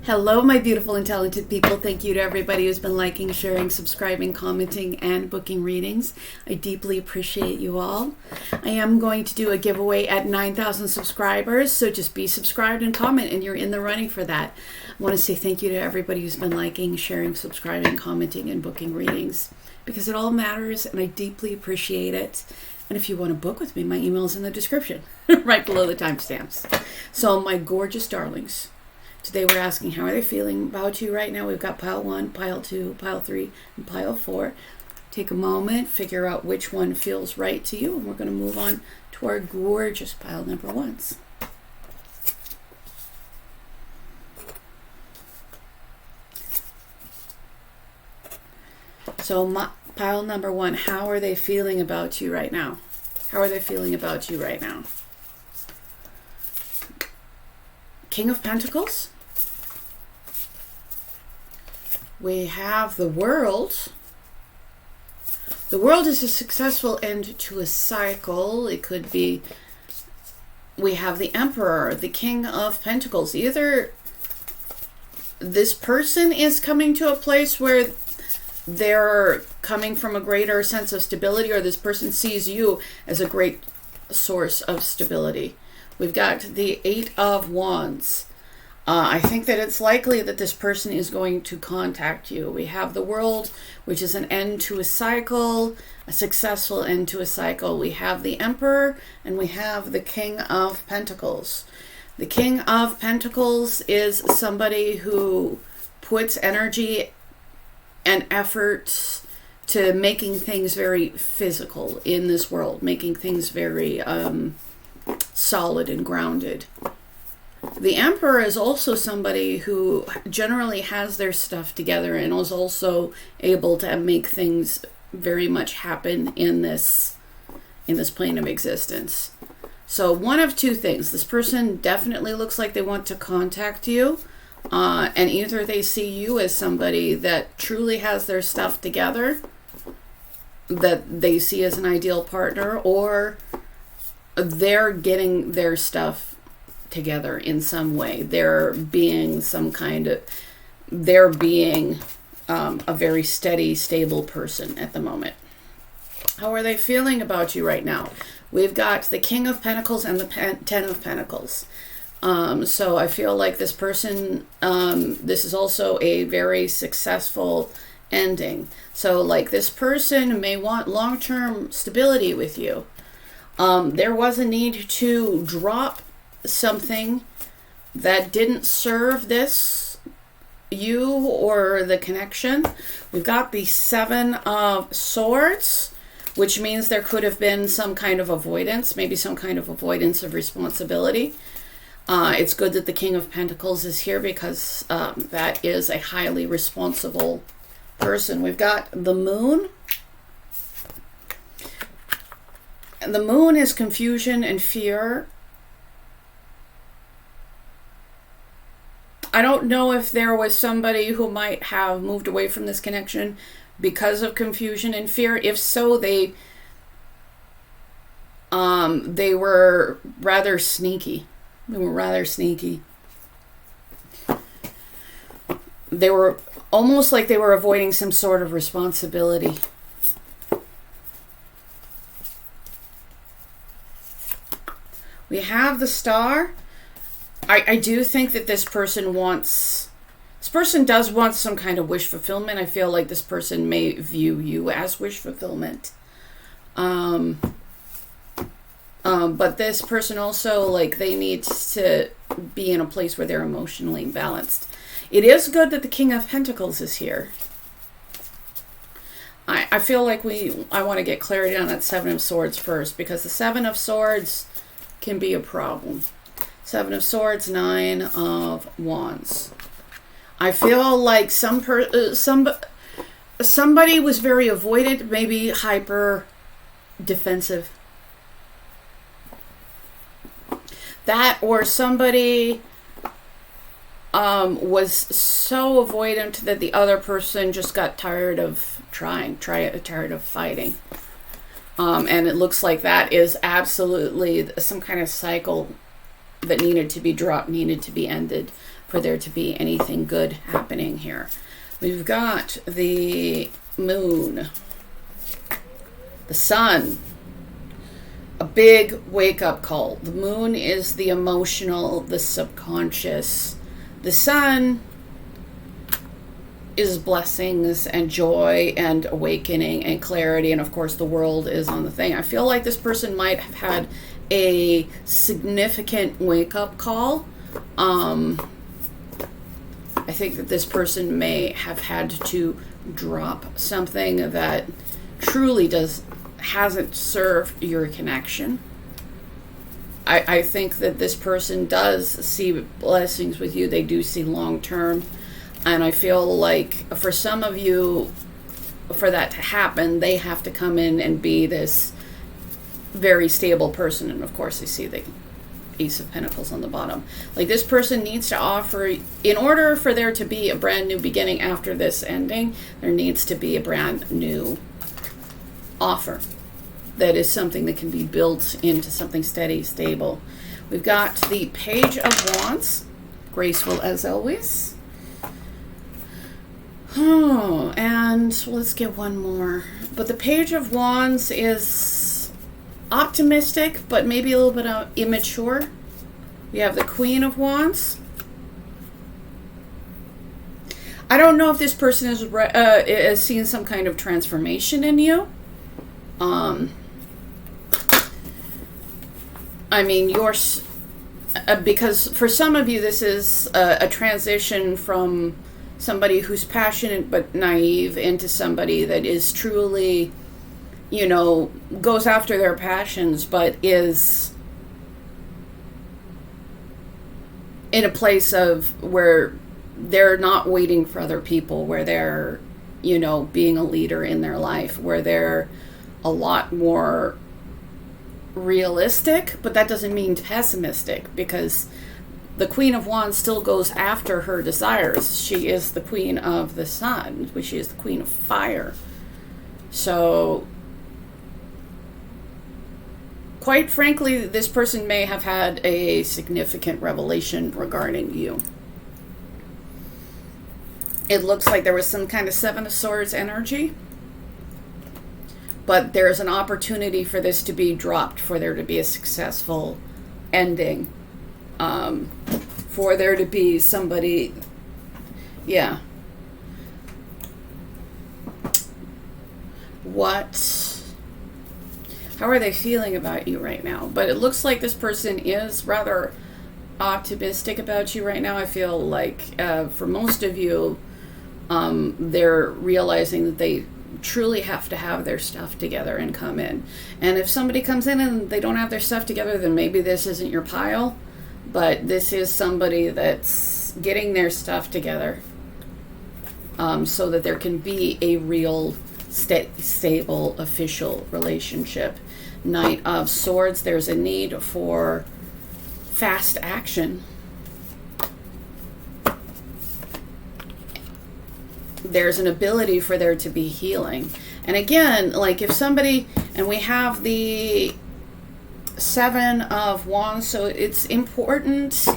Hello, my beautiful and talented people. Thank you to everybody who's been liking, sharing, subscribing, commenting, and booking readings. I deeply appreciate you all. I am going to do a giveaway at 9,000 subscribers, so just be subscribed and comment, and you're in the running for that. I want to say thank you to everybody who's been liking, sharing, subscribing, commenting, and booking readings, because it all matters, and I deeply appreciate it. And if you want to book with me, my email is in the description, right below the timestamps. So, my gorgeous darlings, today we're asking, how are they feeling about you right now? We've got pile 1, pile 2, pile 3, and pile 4. Take a moment, figure out which one feels right to you, and we're going to move on to our gorgeous pile number 1s. So pile number 1, how are they feeling about you right now? How are they feeling about you right now? King of Pentacles. We have the World. The World is a successful end to a cycle. It could be, we have the Emperor, the King of Pentacles. Either this person is coming to a place where they're coming from a greater sense of stability, or this person sees you as a great source of stability. We've got the 8 of Wands. I think that it's likely that this person is going to contact you. We have the World, which is an end to a cycle, a successful end to a cycle. We have the Emperor, and we have the King of Pentacles. The King of Pentacles is somebody who puts energy and effort to making things very physical in this world, making things very solid and grounded. The Emperor is also somebody who generally has their stuff together and is also able to make things very much happen in this plane of existence. So one of two things. This person definitely looks like they want to contact you, and either they see you as somebody that truly has their stuff together, that they see as an ideal partner, or they're getting their stuff together in some way. They're being a very steady, stable person at the moment. How are they feeling about you right now? We've got the King of Pentacles and the 10 of Pentacles. So I feel like this person, this is also a very successful ending. So like this person may want long-term stability with you. There was a need to drop something that didn't serve you or the connection. We've got the 7 of Swords, which means there could have been some kind of avoidance, maybe some kind of avoidance of responsibility. It's good that the King of Pentacles is here, because that is a highly responsible person. We've got the Moon. And the Moon is confusion and fear. I don't know if there was somebody who might have moved away from this connection because of confusion and fear. If so, they were rather sneaky. They were almost like they were avoiding some sort of responsibility. We have the Star. I do think that this person does want some kind of wish fulfillment. I feel like this person may view you as wish fulfillment. But this person also, like, they need to be in a place where they're emotionally balanced. It is good that the King of Pentacles is here. I feel like I want to get clarity on that 7 of Swords first, because the 7 of Swords can be a problem. 7 of Swords, 9 of Wands. I feel like somebody was very avoided, maybe hyper defensive. That, or somebody was so avoidant that the other person just got tired of tired of fighting. And it looks like that is absolutely some kind of cycle that needed to be dropped, needed to be ended. for there to be anything good happening here. We've got the moon, the sun, a big wake-up call. The moon is the emotional, the subconscious. The sun is blessings and joy and awakening and clarity, and of course the world is on the thing. I feel like this person might have had a significant wake-up call. I think that this person may have had to drop something that truly hasn't served your connection. I think that this person does see blessings with you. They do see long-term. And I feel like for some of you, for that to happen, they have to come in and be this very stable person. And of course, I see the Ace of Pentacles on the bottom. Like, this person needs to offer, in order for there to be a brand new beginning after this ending, there needs to be a brand new offer. That is something that can be built into something steady, stable. We've got the Page of Wands, graceful as always. Oh, and let's get one more. But the Page of Wands is optimistic, but maybe a little bit immature. We have the Queen of Wands. I don't know if this person is seeing some kind of transformation in you. I mean, because for some of you, this is a transition from somebody who's passionate but naive into somebody that is truly, goes after their passions, but is in a place of where they're not waiting for other people, where they're, being a leader in their life, where they're a lot more realistic, but that doesn't mean pessimistic, because the Queen of Wands still goes after her desires. She is the Queen of the Sun, which is the Queen of Fire. So, quite frankly, this person may have had a significant revelation regarding you. It looks like there was some kind of Seven of Swords energy, but there's an opportunity for this to be dropped, for there to be a successful ending. For there to be somebody, how are they feeling about you right now? But it looks like this person is rather optimistic about you right now. I feel like for most of you, they're realizing that they truly have to have their stuff together and come in. And if somebody comes in and they don't have their stuff together, then maybe this isn't your pile. But this is somebody that's getting their stuff together, so that there can be a real stable, official relationship. Knight of Swords, there's a need for fast action. There's an ability for there to be healing. And again, like if somebody, and we have the Seven of Wands, so it's important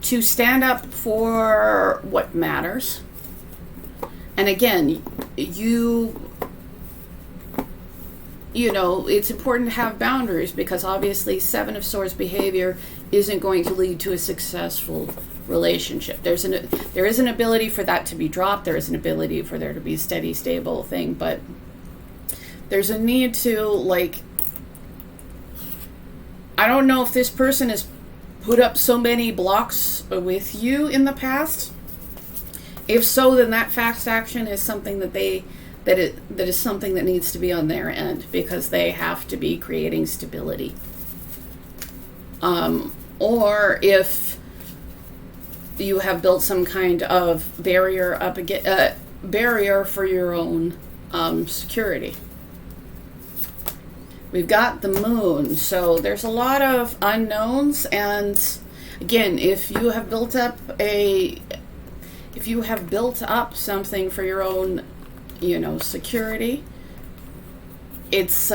to stand up for what matters. And again, it's important to have boundaries, because obviously Seven of Swords behavior isn't going to lead to a successful relationship. There is an ability for that to be dropped. There is an ability for there to be a steady, stable thing, but there's a need to, I don't know if this person has put up so many blocks with you in the past. If so, then that fast action is something that is something that needs to be on their end, because they have to be creating stability. Or if you have built some kind of barrier for your own security. We've got the moon, so there's a lot of unknowns, and again, if you have built up something for your own, security, it's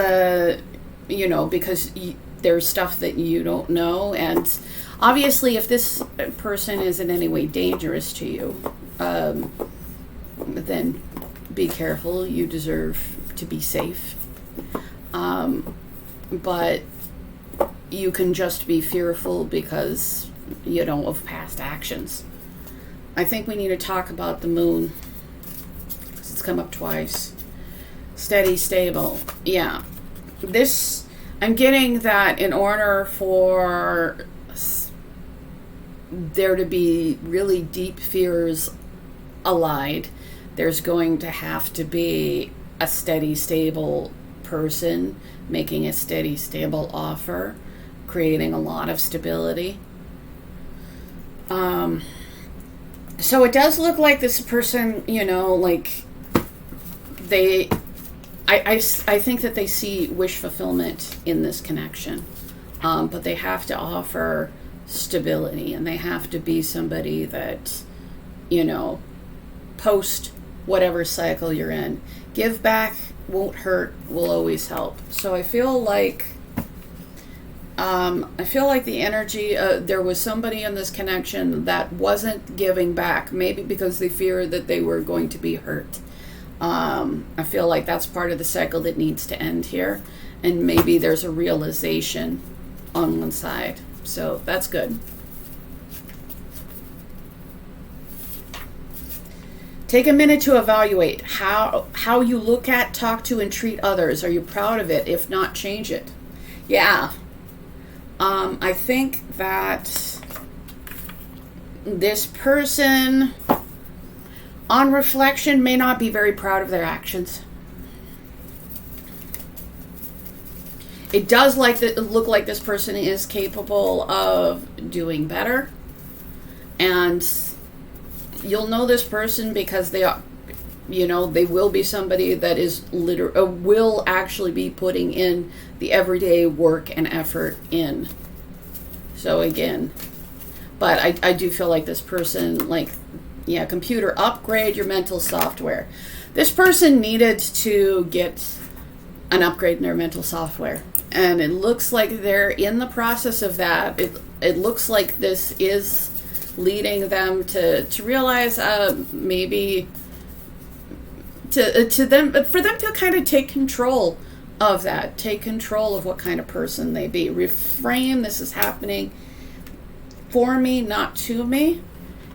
because there's stuff that you don't know. And obviously, if this person is in any way dangerous to you, then be careful. You deserve to be safe. But you can just be fearful because, of past actions. I think we need to talk about the moon, because it's come up twice. Steady, stable. Yeah. I'm getting that in order for there to be really deep fears allied, there's going to have to be a steady, stable person making a steady, stable offer, creating a lot of stability. So it does look like this person, I think that they see wish fulfillment in this connection, but they have to offer stability, and they have to be somebody that, post whatever cycle you're in. Give back won't hurt, will always help. So I feel like the energy, there was somebody in this connection that wasn't giving back, maybe because they fear that they were going to be hurt. I feel like that's part of the cycle that needs to end here, and maybe there's a realization on one side. So that's good. Take a minute to evaluate how you look at, talk to, and treat others. Are you proud of it? If not, change it. Yeah. I think that this person, on reflection, may not be very proud of their actions. It does look like this person is capable of doing better. And you'll know this person because they will be somebody that is will actually be putting in the everyday work and effort in. So again, but I do feel like this person, computer, upgrade your mental software. This person needed to get an upgrade in their mental software, and it looks like they're in the process of that. It looks like this is leading them to realize maybe for them to kind of take control of that, take control of what kind of person they be. Reframe, this is happening for me, not to me.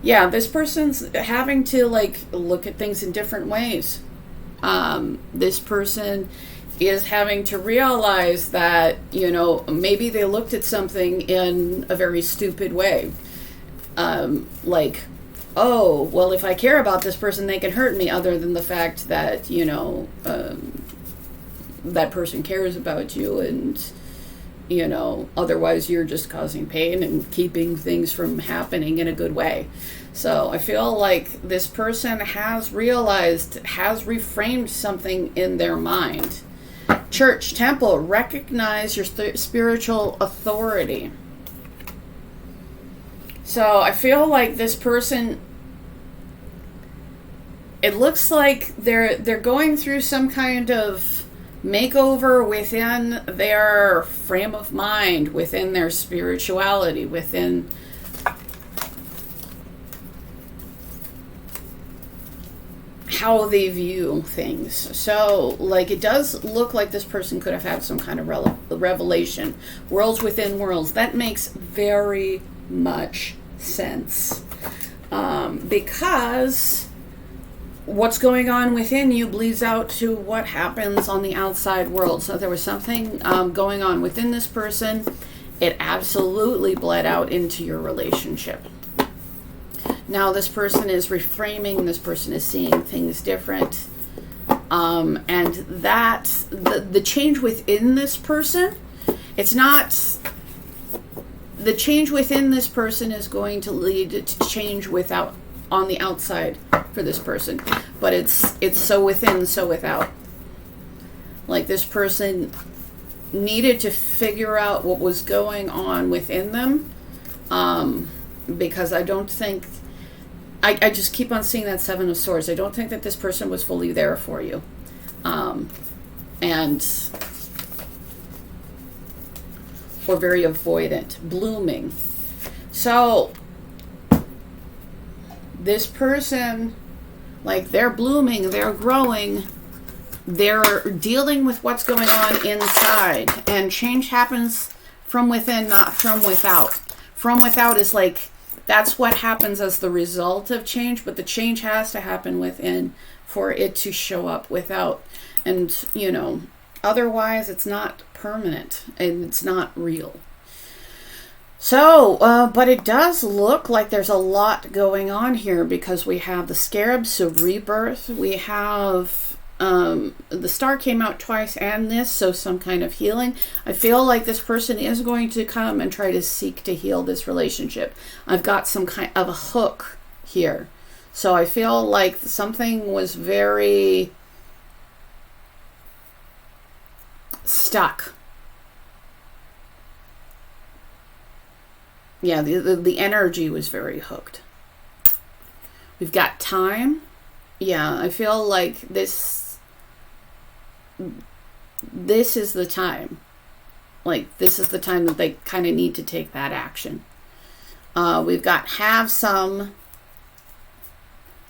Yeah, this person's having to look at things in different ways. This person is having to realize that, maybe they looked at something in a very stupid way. Oh, well, if I care about this person, they can hurt me, other than the fact that, that person cares about you, and, otherwise you're just causing pain and keeping things from happening in a good way. So I feel like this person has reframed something in their mind. Church, temple, recognize your spiritual authority. So I feel like this person, it looks like they're going through some kind of makeover within their frame of mind, within their spirituality, within how they view things. So, it does look like this person could have had some kind of revelation. Worlds within worlds. That makes very much sense. Because what's going on within you bleeds out to what happens on the outside world. So there was something going on within this person. It absolutely bled out into your relationship. Now this person is reframing, this person is seeing things different. And that, the change within this person, it's not, the change within this person is going to lead to change on the outside for this person. But it's so within, so without. This person needed to figure out what was going on within them. Because I don't think, I just keep on seeing that Seven of Swords. I don't think that this person was fully there for you. or very avoidant, blooming. So this person, like, they're blooming, they're growing, they're dealing with what's going on inside, and change happens from within, not from without. From without is like, that's what happens as the result of change, but the change has to happen within for it to show up without. And, you know, otherwise it's not permanent and it's not real. So, but it does look like there's a lot going on here, because we have the scarab, so rebirth. We have the star came out twice, and this, so some kind of healing. I feel like this person is going to come and try to seek to heal this relationship. I've got some kind of a hook here. So I feel like something was very stuck. Yeah, the energy was very hooked. We've got time. Yeah, I feel like this is the time. Like, this is the time that they kind of need to take that action. We've got have some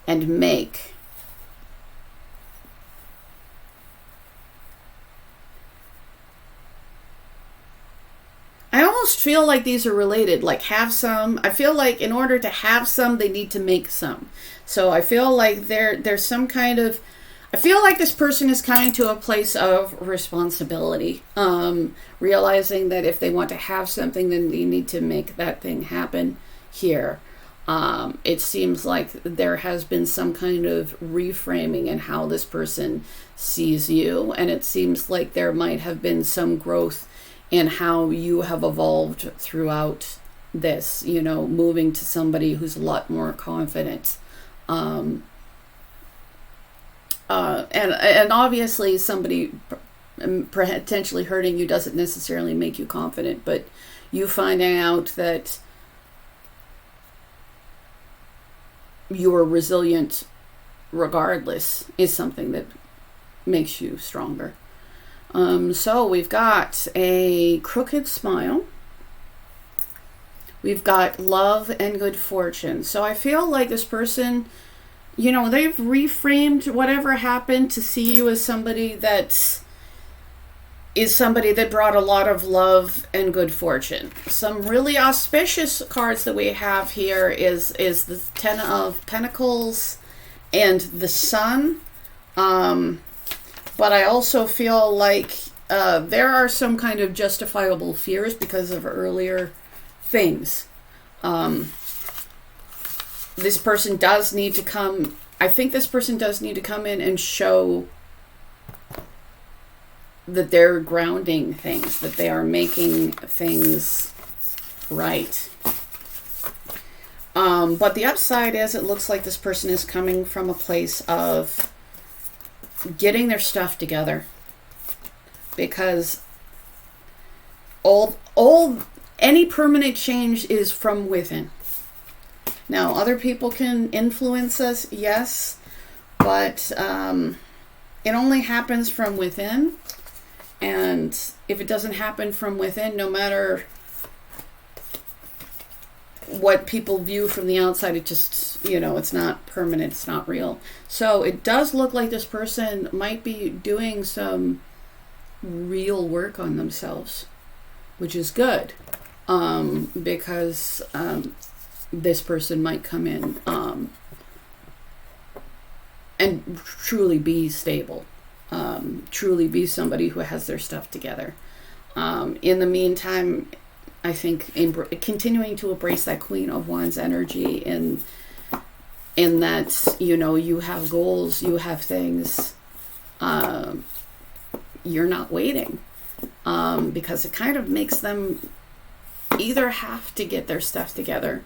and make. I almost feel like these are related, like have some. I feel like in order to have some, they need to make some. So I feel like there's some kind of, I feel like this person is coming to a place of responsibility, realizing that if they want to have something, then they need to make that thing happen here. It seems like there has been some kind of reframing in how this person sees you, and it seems like there might have been some growth in how you have evolved throughout this, you know, moving to somebody who's a lot more confident. And obviously somebody potentially hurting you doesn't necessarily make you confident, but you finding out that you are resilient regardless is something that makes you stronger. So we've got a crooked smile. We've got love and good fortune. So I feel like this person, you know, they've reframed whatever happened to see you as somebody that is somebody that brought a lot of love and good fortune. Some really auspicious cards that we have here is the Ten of Pentacles and the Sun. But I also feel like there are some kind of justifiable fears because of earlier things. This person does need to come, I think this person does need to come in and show that they're grounding things, that they are making things right. But the upside is it looks like this person is coming from a place of getting their stuff together, because any permanent change is from within. Now, other people can influence us, yes, but it only happens from within. And if it doesn't happen from within, no matter what people view from the outside, it just, you know, it's not permanent, it's not real. So it does look like this person might be doing some real work on themselves, which is good, because this person might come in and truly be stable, truly be somebody who has their stuff together. In the meantime, I think continuing to embrace that Queen of Wands energy in that, you know, you have goals, you have things, you're not waiting, because it kind of makes them either have to get their stuff together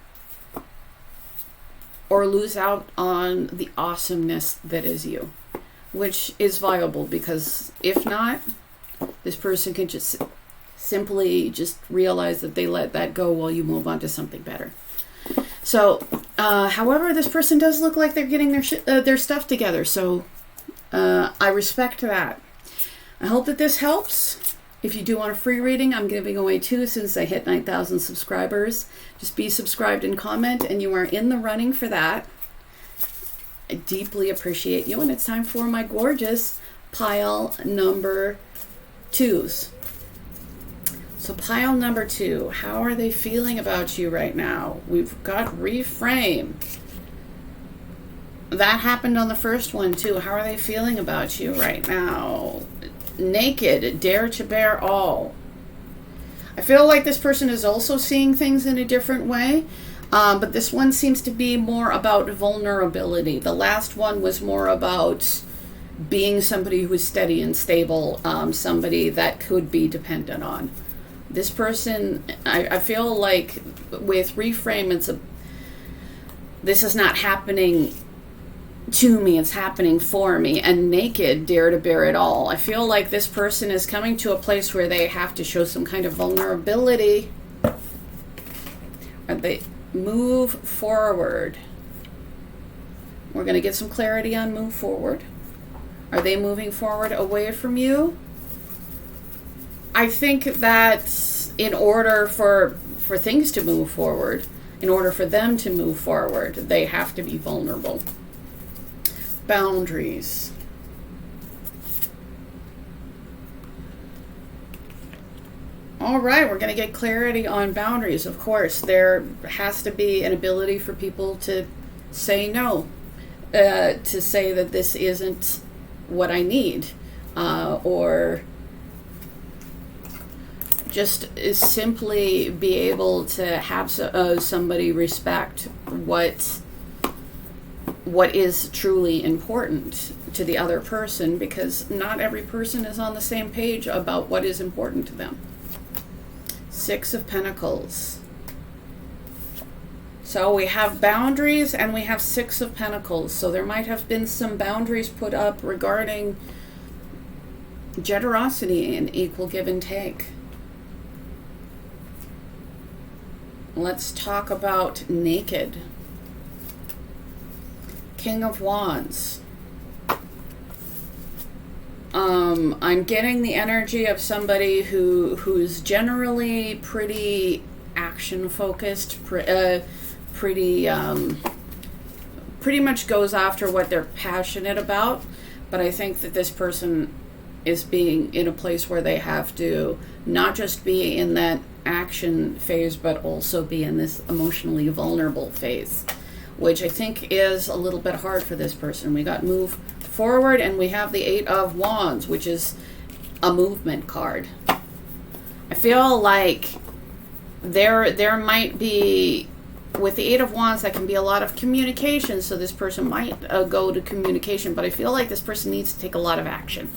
or lose out on the awesomeness that is you, which is viable, because if not, this person can just simply just realize that they let that go while you move on to something better. So, however, this person does look like they're getting their stuff together. So, I respect that. I hope that this helps. If you do want a free reading, I'm giving away 2 since I hit 9,000 subscribers. Just be subscribed and comment, and you are in the running for that. I deeply appreciate you, and it's time for my gorgeous pile number 2s. So pile number 2, how are they feeling about you right now? We've got reframe. That happened on the first one too. How are they feeling about you right now? Naked, dare to bear all. I feel like this person is also seeing things in a different way, but this one seems to be more about vulnerability. The last one was more about being somebody who's steady and stable, somebody that could be dependent on. This person, I feel like with reframe, this is not happening to me, it's happening for me. And naked, dare to bear it all. I feel like this person is coming to a place where they have to show some kind of vulnerability. Or they move forward. We're going to get some clarity on move forward. Are they moving forward away from you? I think that in order for things to move forward, in order for them to move forward, they have to be vulnerable. Boundaries. All right, we're going to get clarity on boundaries. Of course, there has to be an ability for people to say no, to say that this isn't what I need, or just simply be able to have somebody respect what is truly important to the other person, because not every person is on the same page about what is important to them. 6 of Pentacles. So we have boundaries and we have 6 of Pentacles. So there might have been some boundaries put up regarding generosity and equal give and take. Let's talk about naked. King of Wands. I'm getting the energy of somebody who's generally pretty action focused, pretty much goes after what they're passionate about. But I think that this person is being in a place where they have to not just be in that action phase, but also be in this emotionally vulnerable phase, which I think is a little bit hard for this person. We got move forward, and we have the 8 of Wands, which is a movement card. I feel like there might be, with the 8 of Wands, that can be a lot of communication, so this person might go to communication, but I feel like this person needs to take a lot of action.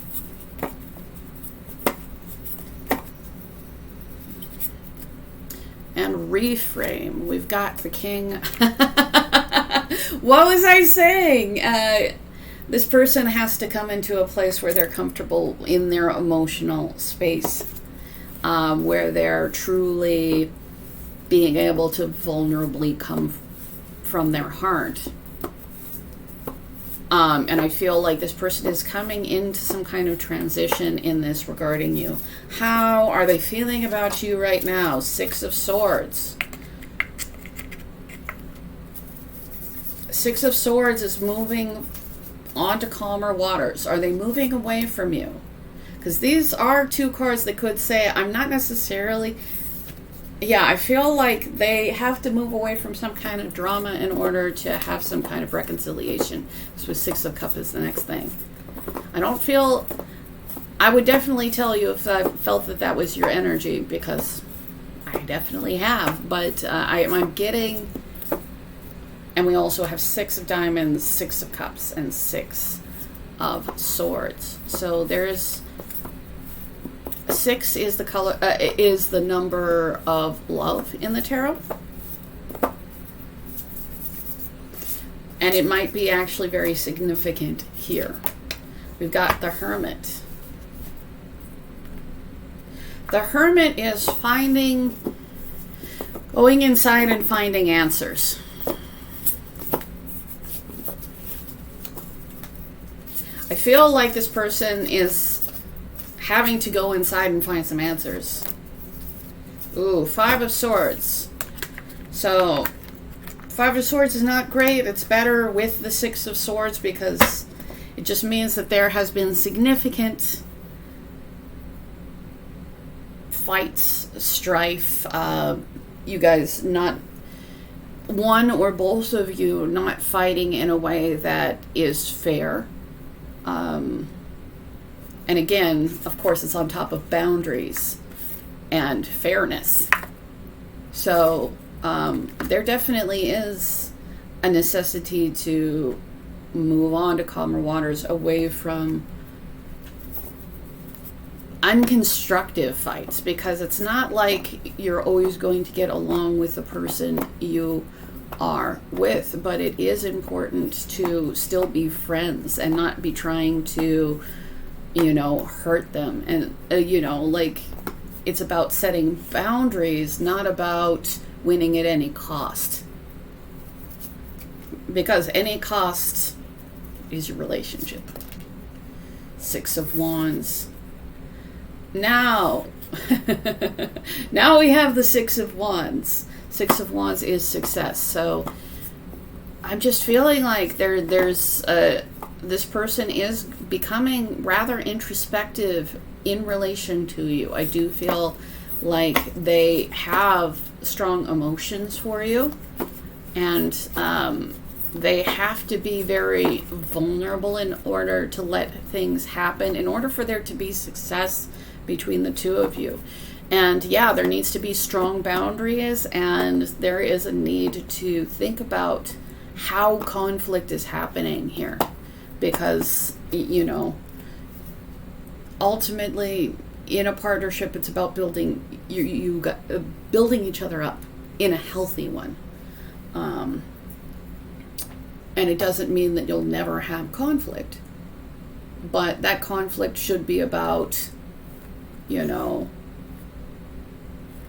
And reframe, we've got the King. What was I saying? This person has to come into a place where they're comfortable in their emotional space, where they're truly being able to vulnerably come from their heart. And I feel like this person is coming into some kind of transition in this regarding you. How are they feeling about you right now? 6 of Swords. 6 of Swords is moving on to calmer waters. Are they moving away from you? Because these are 2 cards that could say, I'm not necessarily... Yeah, I feel like they have to move away from some kind of drama in order to have some kind of reconciliation. This was 6 of Cups is the next thing. I don't feel... I would definitely tell you if I felt that that was your energy, because I definitely have. But I'm getting... And we also have 6 of Diamonds, 6 of Cups, and 6 of Swords. So there's... 6 is the color, is the number of love in the tarot. And it might be actually very significant here. We've got the Hermit. The Hermit is going inside and finding answers. I feel like this person having to go inside and find some answers. Ooh, Five of Swords. So, Five of Swords is not great. It's better with the Six of Swords because it just means that there has been significant fights, strife, you guys not, one or both of you not fighting in a way that is fair. And again, of course, it's on top of boundaries and fairness. So there definitely is a necessity to move on to calmer waters, away from unconstructive fights, because it's not like you're always going to get along with the person you are with, but it is important to still be friends and not be trying to, hurt them. And, like, it's about setting boundaries, not about winning at any cost. Because any cost is your relationship. Six of Wands. Now we have the Six of Wands. Six of Wands is success. So I'm just feeling like there's this person is becoming rather introspective in relation to you. I do feel like they have strong emotions for you, and they have to be very vulnerable in order to let things happen, in order for there to be success between the two of you. And yeah, there needs to be strong boundaries, and there is a need to think about how conflict is happening here, because ultimately in a partnership it's about building building each other up in a healthy one. And it doesn't mean that you'll never have conflict, but that conflict should be about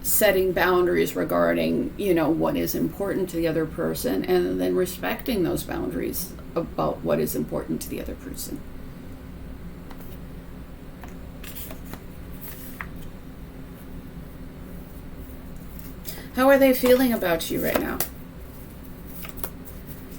setting boundaries regarding, what is important to the other person, and then respecting those boundaries about what is important to the other person. How are they feeling about you right now?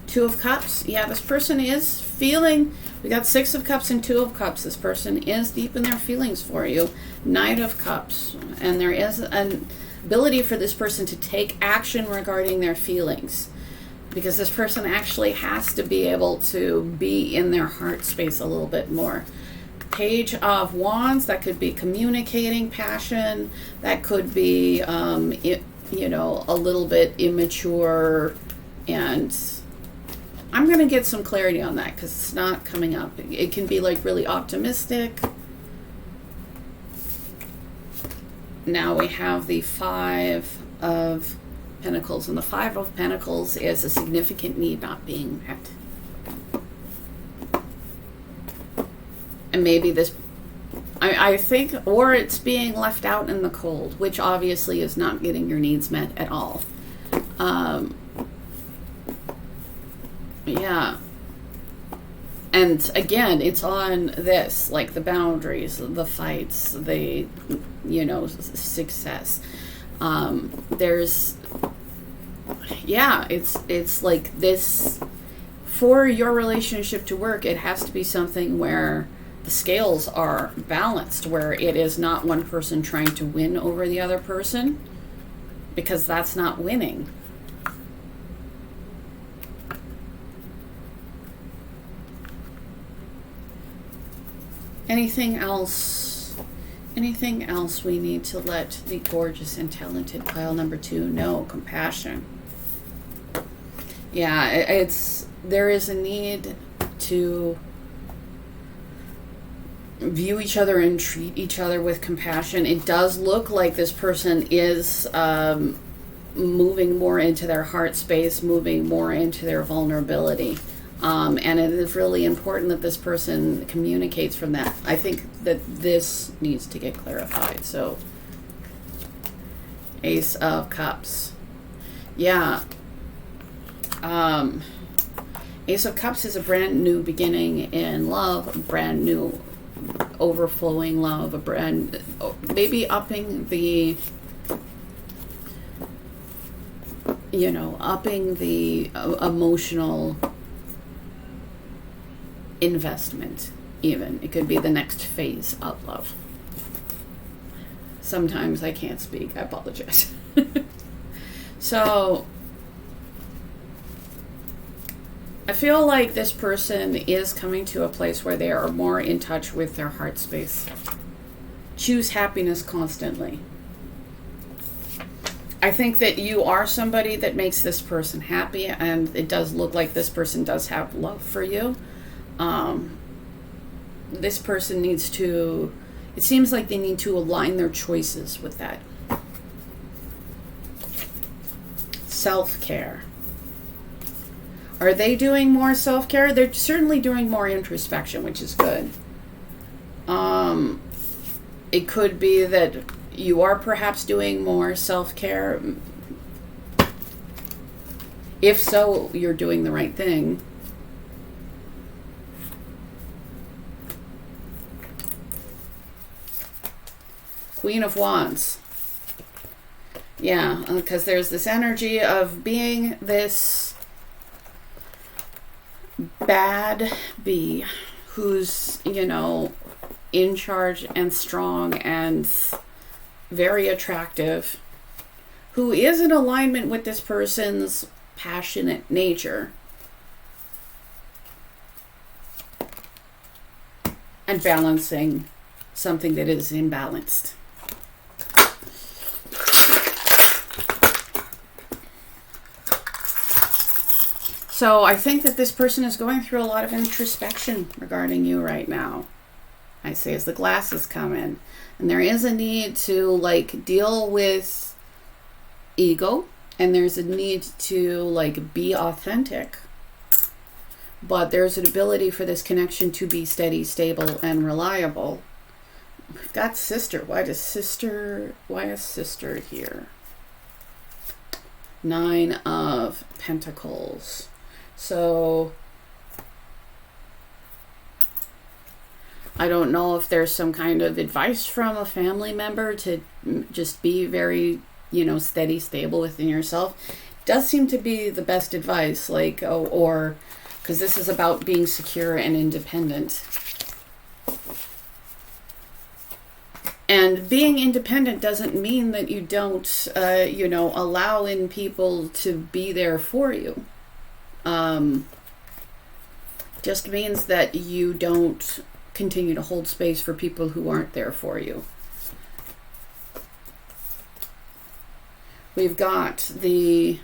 Two of Cups. Yeah, this person is feeling, we got Six of Cups and Two of Cups. This person is deep in their feelings for you. Knight of Cups. And there is an ability for this person to take action regarding their feelings, because this person actually has to be able to be in their heart space a little bit more. Page of Wands. That could be communicating passion. That could be, a little bit immature, and I'm going to get some clarity on that because it's not coming up. It can be like really optimistic. Now we have the Five of Pentacles, and the Five of Pentacles is a significant need not being met. And maybe this, I think, or it's being left out in the cold, which obviously is not getting your needs met at all. Yeah. And again, it's on this, like the boundaries, the fights, the, success. It's like this, for your relationship to work, it has to be something where the scales are balanced, where it is not one person trying to win over the other person, because that's not winning. Anything else we need to let the gorgeous and talented pile number 2 know? Compassion. Yeah, there is a need to view each other and treat each other with compassion. It does look like this person is moving more into their heart space, moving more into their vulnerability. And it is really important that this person communicates from that. I think that this needs to get clarified. So, Ace of Cups. Yeah. Ace of Cups is a brand new beginning in love, brand new overflowing love, and maybe upping the, you know, upping the emotional investment even. It could be the next phase of love. Sometimes I can't speak. I apologize. So I feel like this person is coming to a place where they are more in touch with their heart space. Choose happiness constantly. I think that you are somebody that makes this person happy, and it does look like this person does have love for you. This person needs to, it seems like they need to align their choices with that. Self-care. Are they doing more self-care? They're certainly doing more introspection, which is good. It could be that you are perhaps doing more self-care. If so, you're doing the right thing. Queen of Wands. Yeah, because there's this energy of being this bad bee who's, you know, in charge and strong and very attractive, who is in alignment with this person's passionate nature, and balancing something that is imbalanced. So I think that this person is going through a lot of introspection regarding you right now. I say as the glasses come in. And there is a need to like deal with ego, and there's a need to like be authentic. But there's an ability for this connection to be steady, stable, and reliable. We've got sister. Why is sister here? 9 of Pentacles. So I don't know if there's some kind of advice from a family member to just be very, you know, steady, stable within yourself. Does seem to be the best advice, like, or because this is about being secure and independent. And being independent doesn't mean that you don't, you know, allow in people to be there for you. Just means that you don't continue to hold space for people who aren't there for you. We've got the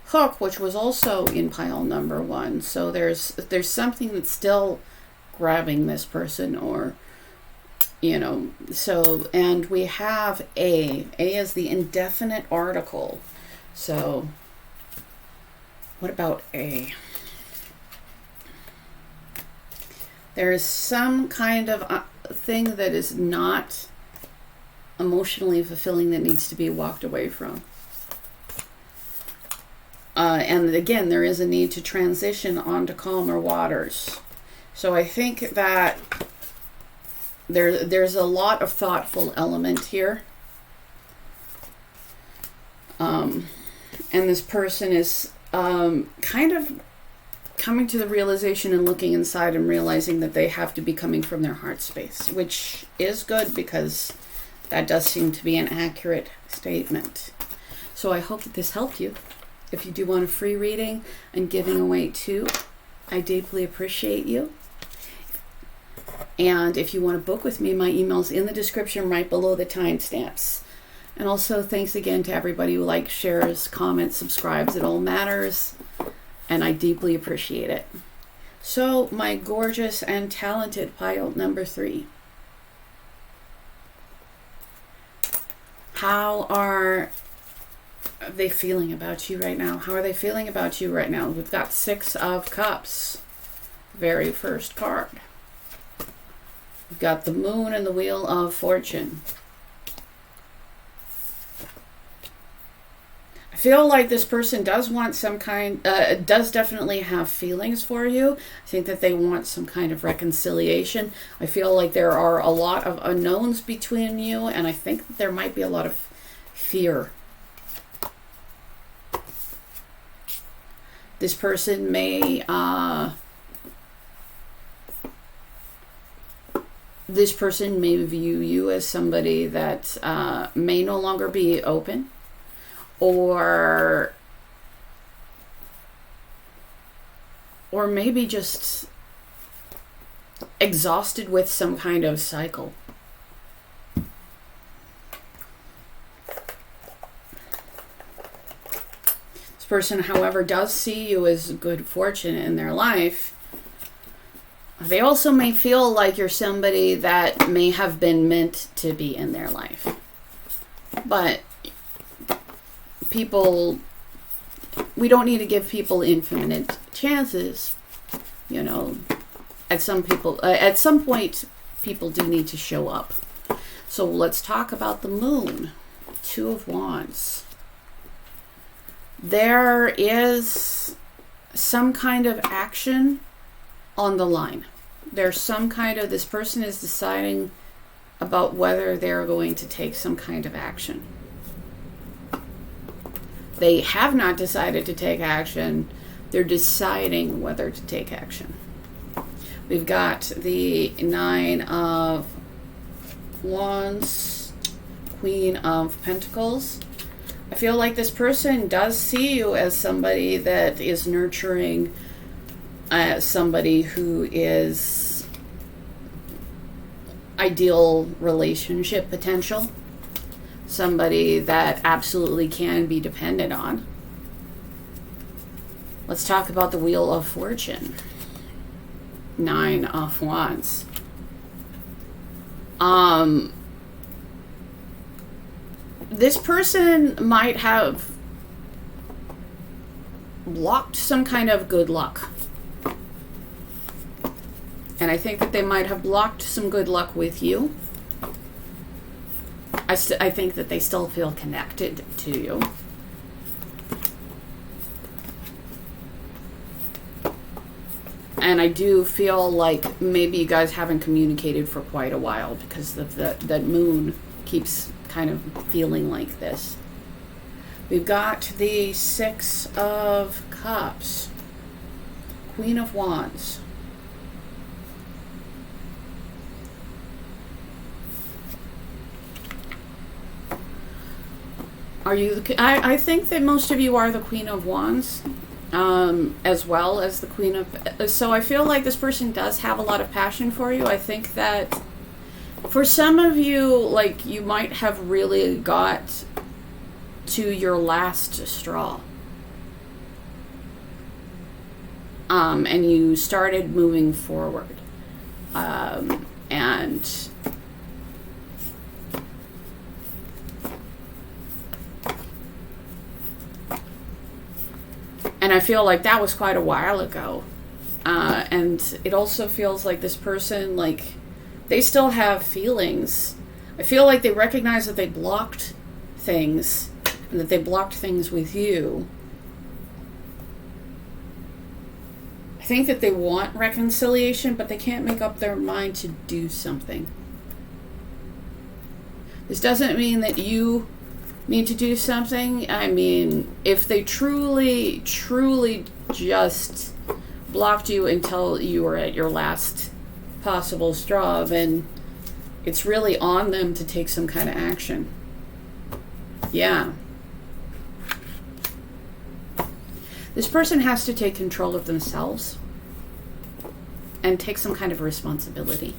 Hook, which was also in pile number 1. So there's something that's still grabbing this person, or, you know, so, and we have A. A is the indefinite article. So what about A? There is some kind of thing that is not emotionally fulfilling that needs to be walked away from. And again, there is a need to transition onto calmer waters. So I think that there's a lot of thoughtful element here. And this person is kind of coming to the realization and looking inside and realizing that they have to be coming from their heart space, which is good because that does seem to be an accurate statement. So I hope that this helped you. If you do want a free reading and giving away 2, I deeply appreciate you. And if you want to book with me, my email's in the description right below the timestamps. And also thanks again to everybody who likes, shares, comments, subscribes. It all matters. And I deeply appreciate it. So, my gorgeous and talented pile number 3. How are they feeling about you right now? How are they feeling about you right now? We've got 6 of Cups. Very first card. We've got the Moon and the Wheel of Fortune. I feel like this person does want some kind, does definitely have feelings for you. I think that they want some kind of reconciliation. I feel like there are a lot of unknowns between you, and I think that there might be a lot of fear. This person may, view you as somebody that may no longer be open, or maybe just exhausted with some kind of cycle. This person, however, does see you as good fortune in their life. They also may feel like you're somebody that may have been meant to be in their life. But people, we don't need to give people infinite chances. You know, at some point, people do need to show up. So let's talk about the moon. Two of Wands. There is some kind of action on the line. There's some kind of, this person is deciding about whether they're going to take some kind of action. They have not decided to take action. They're deciding whether to take action. We've got the Nine of Wands, Queen of Pentacles. I feel like this person does see you as somebody that is nurturing, somebody who is ideal relationship potential, somebody that absolutely can be depended on. Let's talk about the Wheel of Fortune. Nine of Wands. This person might have blocked some kind of good luck. And I think that they might have blocked some good luck with you. I think that they still feel connected to you. And I do feel like maybe you guys haven't communicated for quite a while because of that moon keeps kind of feeling like this. We've got the Six of Cups, Queen of Wands. Are you? I think that most of you are the Queen of Wands, as well as the Queen of. So I feel like this person does have a lot of passion for you. I think that for some of you, like, you might have really got to your last straw, and you started moving forward, and. And I feel like that was quite a while ago. And it also feels like this person, like, they still have feelings. I feel like they recognize that they blocked things, and that they blocked things with you. I think that they want reconciliation, but they can't make up their mind to do something. This doesn't mean that you need to do something. I mean, if they truly just blocked you until you were at your last possible straw, then it's really on them to take some kind of action. Yeah. This person has to take control of themselves and take some kind of responsibility.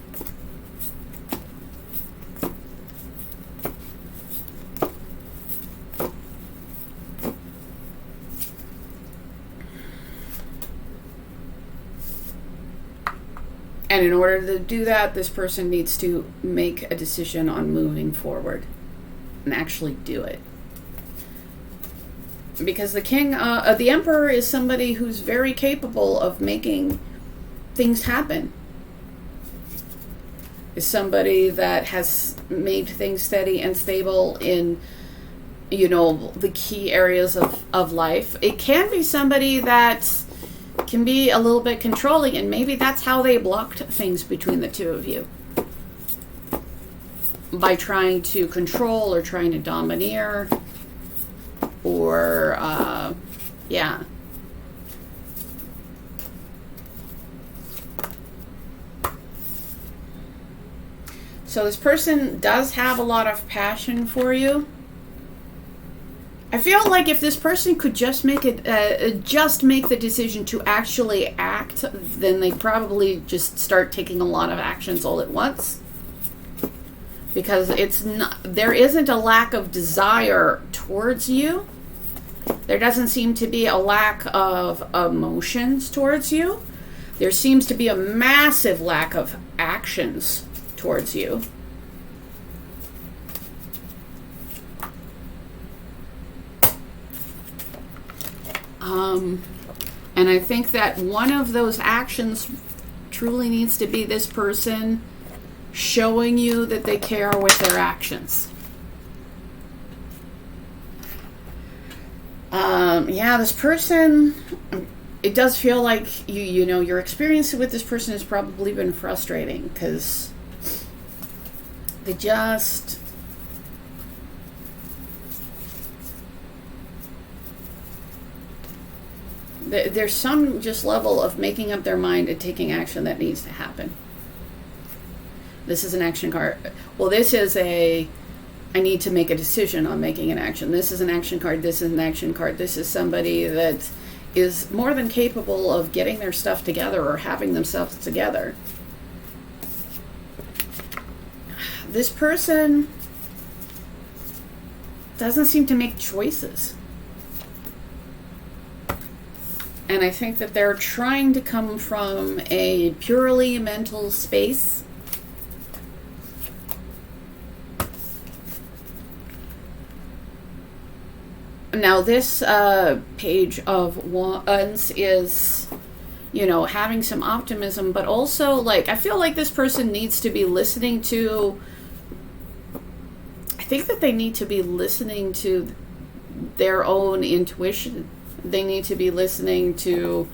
And in order to do that, this person needs to make a decision on moving forward and actually do it. Because the the Emperor is somebody who's very capable of making things happen. Is somebody that has made things steady and stable in the key areas of life. It can be somebody that can be a little bit controlling, and maybe that's how they blocked things between the two of you. By trying to control or trying to domineer, or, yeah. So this person does have a lot of passion for you. I feel like if this person could just make the decision to actually act, then they probably just start taking a lot of actions all at once. Because there isn't a lack of desire towards you. There doesn't seem to be a lack of emotions towards you. There seems to be a massive lack of actions towards you. And I think that one of those actions truly needs to be this person showing you that they care with their actions. Yeah, this person, it does feel like your experience with this person has probably been frustrating, because they just, there's some just level of making up their mind and taking action that needs to happen. This is an action card. Well, this is I need to make a decision on making an action. This is an action card. This is an action card. This is somebody that is more than capable of getting their stuff together or having themselves together. This person doesn't seem to make choices. And I think that they're trying to come from a purely mental space. Now, this Page of Wands is, having some optimism, but also, I feel like this person needs to be listening to, I think that they need to be listening to their own intuition. They need to be listening to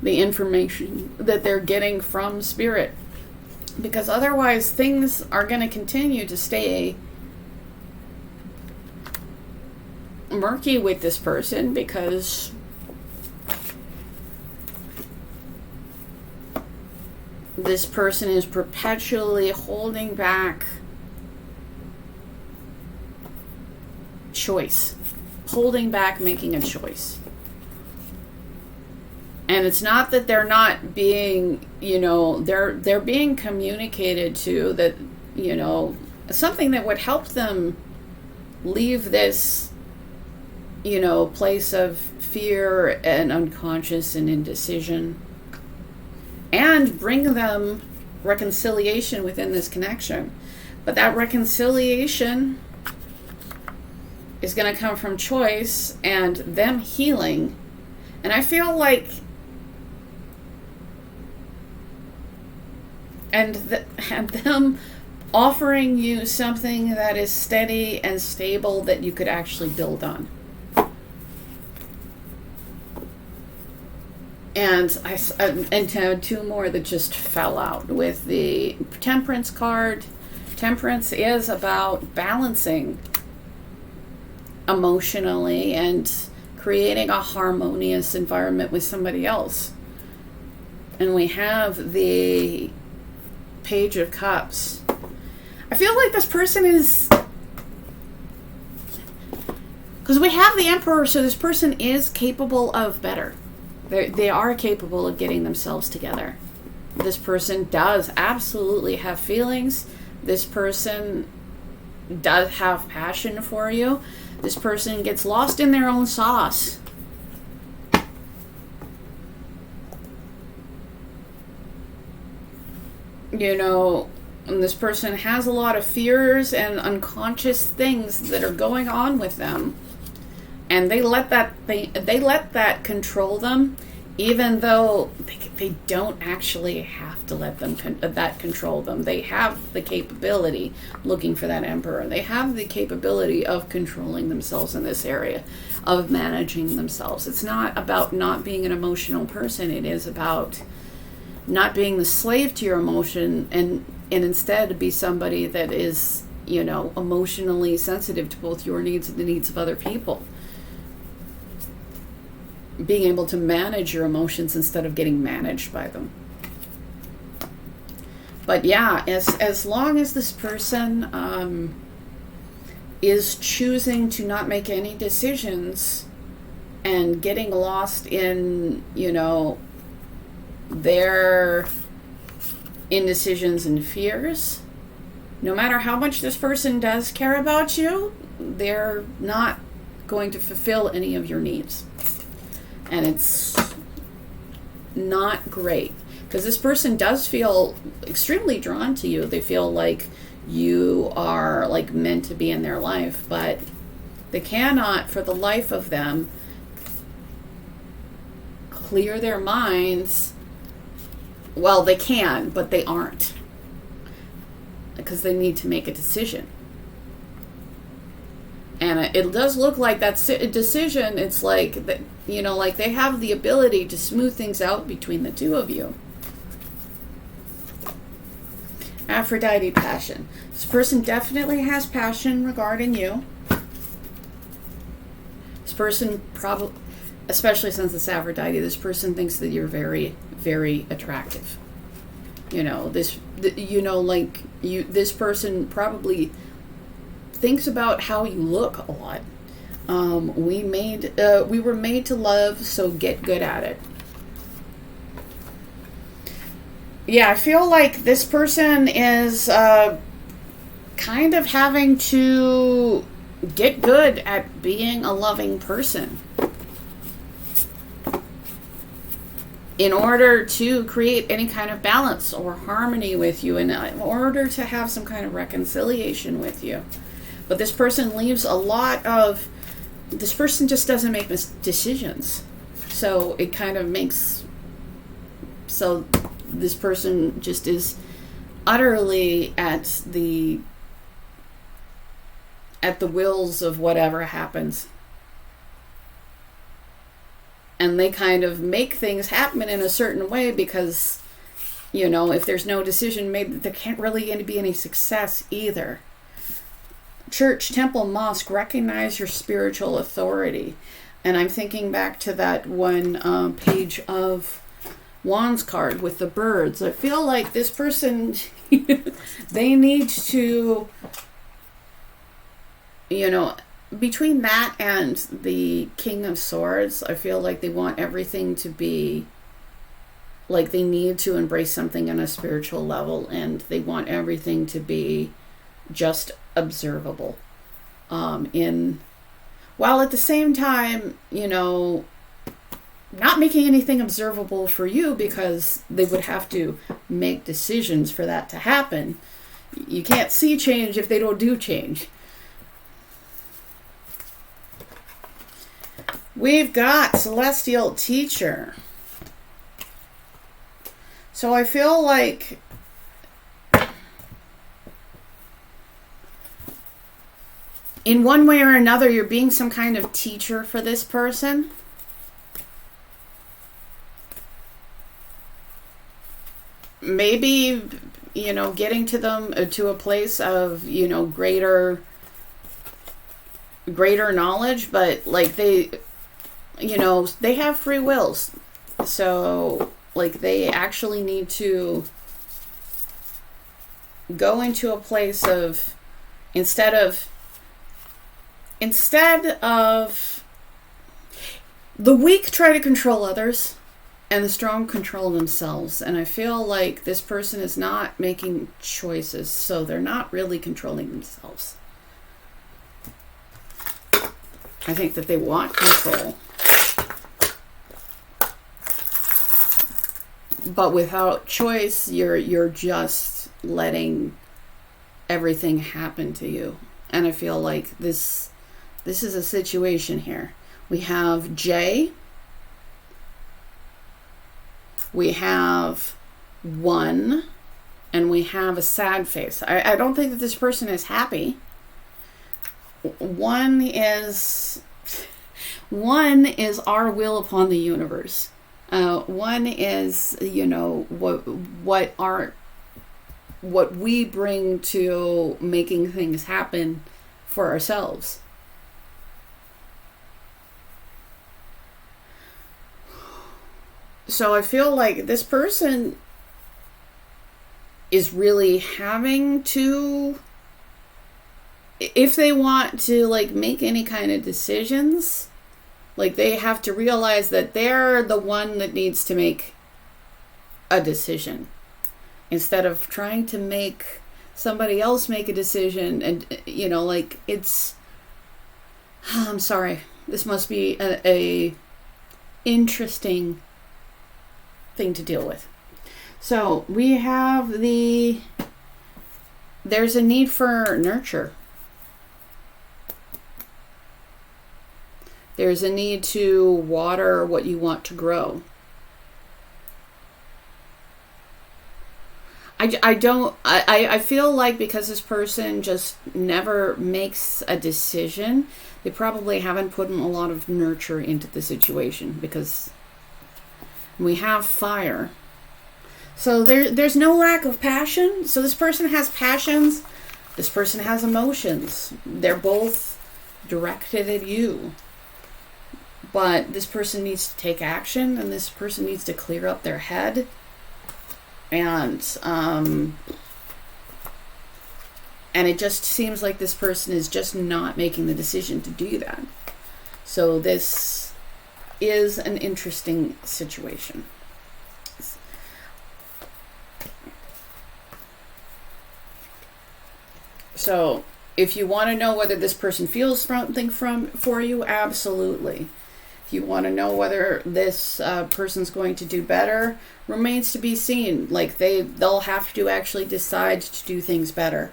the information that they're getting from Spirit, because otherwise things are going to continue to stay murky with this person, because this person is perpetually holding back choice, holding back making a choice. And it's not that they're not being, they're being communicated to that, something that would help them leave this place of fear and unconscious and indecision, and bring them reconciliation within this connection. But that reconciliation is going to come from choice and them healing. And I feel like, and them offering you something that is steady and stable that you could actually build on. And and two more that just fell out with the Temperance card. Temperance is about balancing emotionally and creating a harmonious environment with somebody else. And we have the Page of Cups. I feel like this person is, because we have the Emperor, so this person is capable of better. They are capable of getting themselves together. This person does absolutely have feelings. This person does have passion for you. This person gets lost in their own sauce. And this person has a lot of fears and unconscious things that are going on with them. And they let that control them, even though they don't actually have to let them that control them. They have the capability, looking for that Emperor, they have the capability of controlling themselves in this area, of managing themselves. It's not about not being an emotional person. It is about not being the slave to your emotion, and instead be somebody that is, emotionally sensitive to both your needs and the needs of other people. Being able to manage your emotions instead of getting managed by them. But yeah, as long as this person is choosing to not make any decisions and getting lost in, their indecisions and fears, no matter how much this person does care about you, they're not going to fulfill any of your needs. And it's not great, because this person does feel extremely drawn to you. They feel like you are like meant to be in their life, but they cannot for the life of them clear their minds. Well, they can, but they aren't, because they need to make a decision. And it does look like that decision, it's like, that, like they have the ability to smooth things out between the two of you. Aphrodite passion. This person definitely has passion regarding you. This person probably, especially since it's Aphrodite, this person thinks that you're very, very attractive. This person probably thinks about how you look a lot. We were made to love, so get good at it. Yeah, I feel like this person is kind of having to get good at being a loving person in order to create any kind of balance or harmony with you, in order to have some kind of reconciliation with you. But this person leaves a lot of... This person just doesn't make decisions. So it kind of makes... So this person just is utterly at the wills of whatever happens. And they kind of make things happen in a certain way because, if there's no decision made, there can't really be any success either. Church, temple, mosque, recognize your spiritual authority. And I'm thinking back to that one page of Wands card with the birds. I feel like this person, they need to, between that and the King of Swords, I feel like they want everything to be, like they need to embrace something on a spiritual level, and they want everything to be just observable. While at the same time, not making anything observable for you, because they would have to make decisions for that to happen. You can't see change if they don't do change. We've got Celestial Teacher. So I feel like in one way or another, you're being some kind of teacher for this person. Maybe, getting to them to a place of, greater knowledge, but like they have free wills. So like they actually need to go into a place of, instead of the weak try to control others and the strong control themselves. And I feel like this person is not making choices, so they're not really controlling themselves. I think that they want control, but without choice, you're just letting everything happen to you. And I feel like this is a situation here. We have J, We have 1, and we have a sad face. I don't think that this person is happy. 1 is our will upon the universe. 1 is, you know, what we bring to making things happen for ourselves. So I feel like this person is really having to, if they want to like make any kind of decisions, like they have to realize that they're the one that needs to make a decision instead of trying to make somebody else make a decision. And, you know, like it's, I'm sorry, this must be a interesting thing to deal with. So we have there's a need for nurture. There's a need to water what you want to grow. I feel like because this person just never makes a decision, they probably haven't put in a lot of nurture into the situation, because we have fire. So there's no lack of passion. So this person has passions. This person has emotions. They're both directed at you. But this person needs to take action, and this person needs to clear up their head. And it just seems like this person is just not making the decision to do that. So this is an interesting situation. So if you want to know whether this person feels something for you, absolutely. If you want to know whether this person's going to do better, remains to be seen. Like they'll have to actually decide to do things better.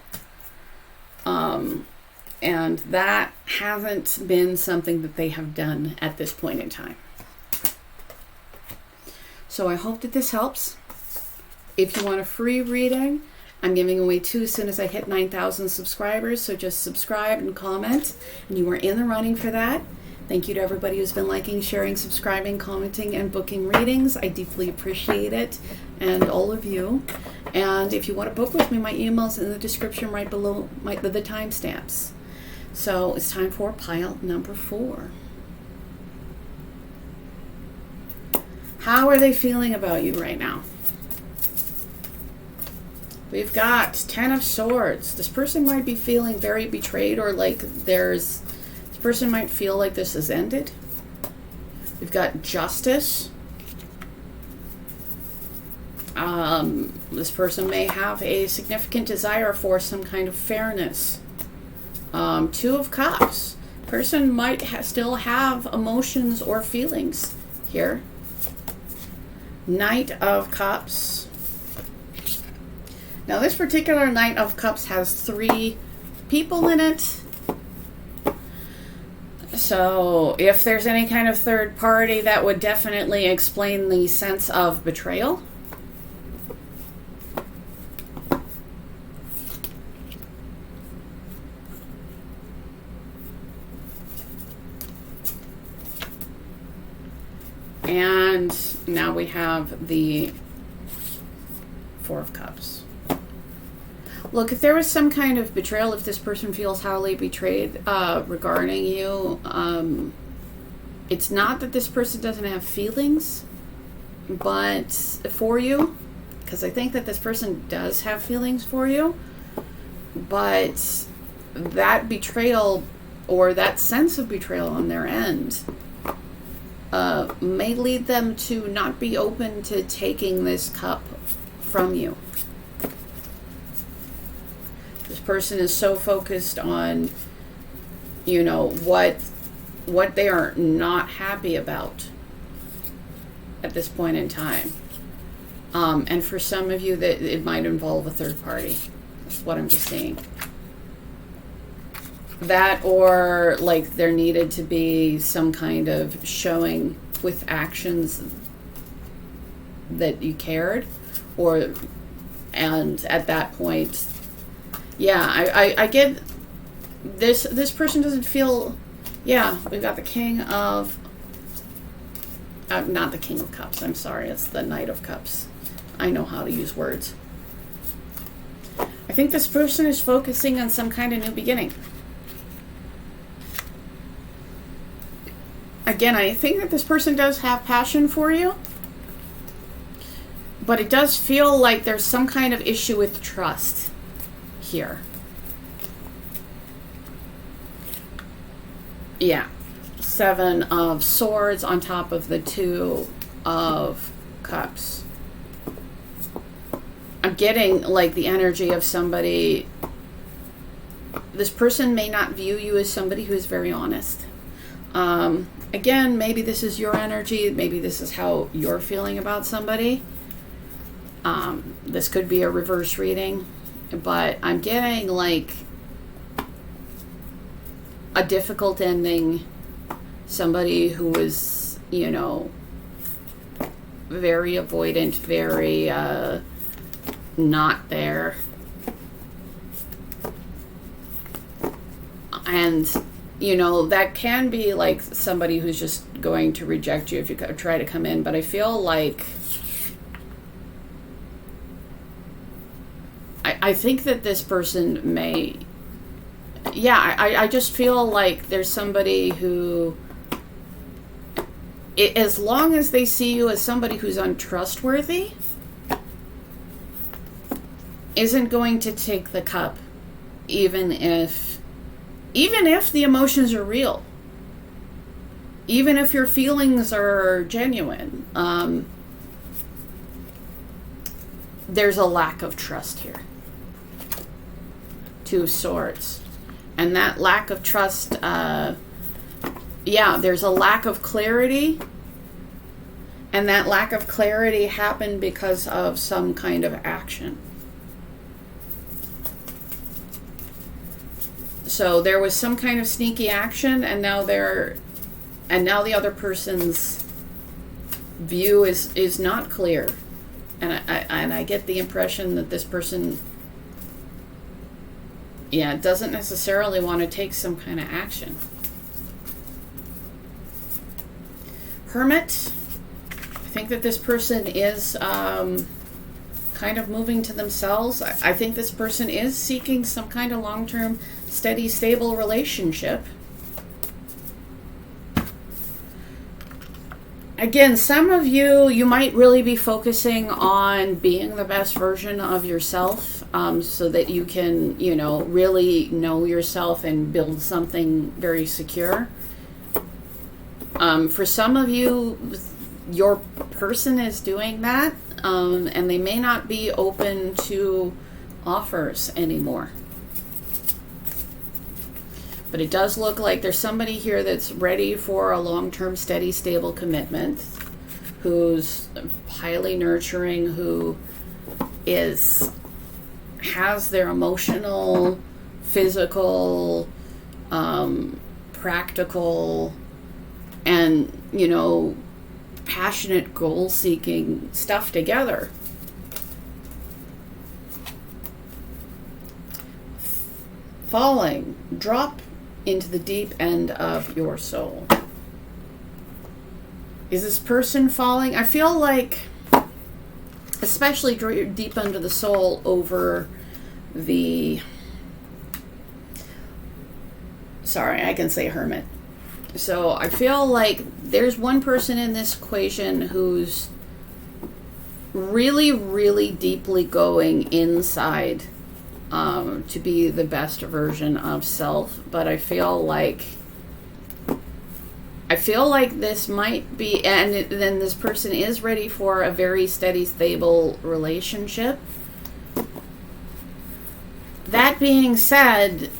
And that hasn't been something that they have done at this point in time. So I hope that this helps. If you want a free reading, I'm giving away 2 as soon as I hit 9,000 subscribers. So just subscribe and comment, and you are in the running for that. Thank you to everybody who's been liking, sharing, subscribing, commenting, and booking readings. I deeply appreciate it, and all of you. And if you want to book with me, my email's in the description right below the timestamps. So it's time for pile number 4. How are they feeling about you right now? We've got 10 of Swords. This person might be feeling very betrayed, or like this person might feel like this has ended. We've got Justice. This person may have a significant desire for some kind of fairness. 2 of Cups. Person might still have emotions or feelings here. Knight of Cups. Now this particular Knight of Cups has 3 people in it. So if there's any kind of third party, that would definitely explain the sense of betrayal. And now we have the 4 of Cups. Look, if there was some kind of betrayal, if this person feels highly betrayed regarding you, it's not that this person doesn't have feelings, but for you, because I think that this person does have feelings for you, but that betrayal or that sense of betrayal on their end may lead them to not be open to taking this cup from you. This person is so focused on, you know, what they are not happy about at this point in time. And for some of you, that it might involve a third party. That's what I'm just saying. That, or like there needed to be some kind of showing with actions. that you cared, and at that point, yeah, I get this person doesn't feel, yeah, we've got the King of, not the King of Cups, I'm sorry, it's the Knight of Cups. I know how to use words. I think this person is focusing on some kind of new beginning. Again, I think that this person does have passion for you, but it does feel like there's some kind of issue with trust here. Yeah. 7 of Swords on top of the 2 of Cups. I'm getting like the energy of somebody. This person may not view you as somebody who's very honest. Again, maybe this is your energy. Maybe this is how you're feeling about somebody. This could be a reverse reading, but I'm getting like a difficult ending. Somebody who is, you know, very avoidant, very not there. And, you know, that can be like somebody who's just going to reject you if you try to come in. But I feel like I think that this person may, yeah, I just feel like there's somebody who, as long as they see you as somebody who's untrustworthy, isn't going to take the cup, even if the emotions are real, even if your feelings are genuine. There's a lack of trust here. 2 of Swords. And that lack of trust, yeah, there's a lack of clarity. And that lack of clarity happened because of some kind of action. So there was some kind of sneaky action, and now the other person's view is not clear. And I get the impression that this person, yeah, doesn't necessarily want to take some kind of action. Hermit. I think that this person is kind of moving to themselves. I think this person is seeking some kind of long-term, steady, stable relationship. Again, some of you might really be focusing on being the best version of yourself, so that you can, you know, really know yourself and build something very secure. For some of you, your person is doing that, and they may not be open to offers anymore. But it does look like there's somebody here that's ready for a long-term, steady, stable commitment, who's highly nurturing, who has their emotional, physical, practical, and, you know, passionate, goal-seeking stuff together. Falling. Drop into the deep end of your soul. Is this person falling? I feel like, especially deep under the soul over the, sorry, I can say Hermit. So I feel like there's one person in this equation who's really, really deeply going inside to be the best version of self. But I feel like this might be, and then this person is ready for a very steady, stable relationship. That being said,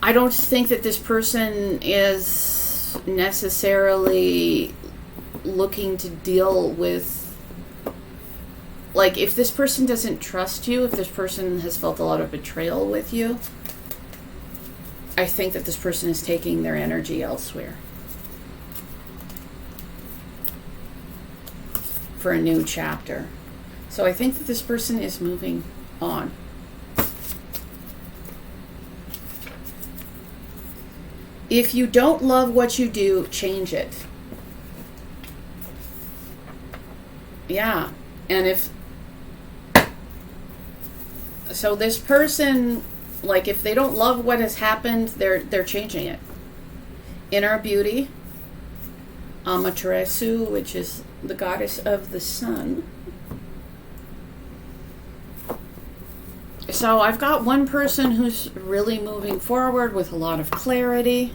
I don't think that this person is necessarily looking to deal with, like, if this person doesn't trust you, if this person has felt a lot of betrayal with you, I think that this person is taking their energy elsewhere. for a new chapter. So I think that this person is moving on. If you don't love what you do, change it. Yeah. And if... So this person, like, if they don't love what has happened, they're changing it. Inner beauty. Amaterasu, which is the goddess of the sun. So I've got one person who's really moving forward with a lot of clarity.